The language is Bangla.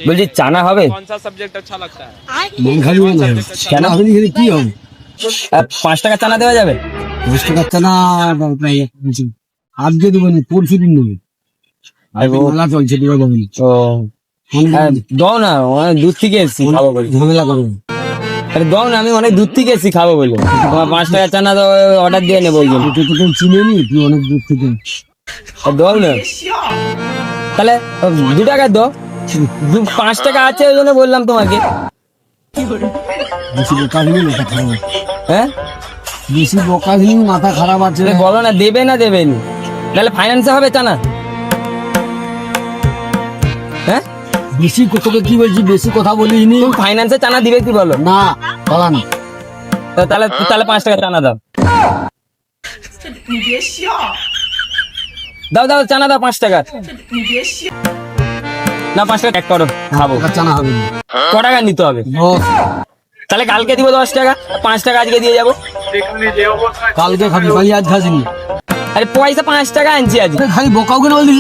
বলছি চানা হবে? कौन सा सब्जेक्ट अच्छा लगता है? কেন? কি হবে? 5 টাকা চানা দেওয়া যাবে? 10 টাকার চানা আজকে দেবেন, পরশু দিন দেবেন। মেলা চলছে দীপাবলি। ও হ্যাঁ, দাও না, অনেক দূর থেকে এসেছি খাবো বলে। ঝামেলা করবেন। আরে দাও না, আমি অনেক দূর থেকে এসেছি খাবো বলে। তোমার 5 টাকা চানা দাও, অর্ডার দিয়ে নেবো। তুই তো কেউ চিনে নি, তুই অনেক দূর থেকে। দাও না, তাহলে 2 টাকা দাও। 5 টাকা আছে ওই জন্য বললাম তোমাকে। বেশি বোকা দিলি মাথা খারাপ। হ্যাঁ বেশি বোকা দিলি মাথা খারাপ আছে। তুমি বলো না, দেবে না দেবেন? তাহলে ফাইন্যান্সে হবে চানা? হ্যাঁ বেশি তোকে কি বলছি, বেশি কথা বলিস নি। তুমি ফাইন্যান্সে চানা দিবে কি বলো? না বলা না। তাহলে তাহলে 5 টাকা চানা দাও। দাও দাও চানা দাও 5 টাকা। না 5 টাকা এক করো, খাবো। টাকার চানা হবে না। ক টাকা নিতে হবে? 10। তাহলে কালকে দিব 10 টাকা, 5 টাকা আজকে দিয়ে যাবো। কালকে খাবি, খালি আজ খাসনি। আরে পয়সা 5 টাকা আনছি আজ। খালি বোকাও কেন বললি?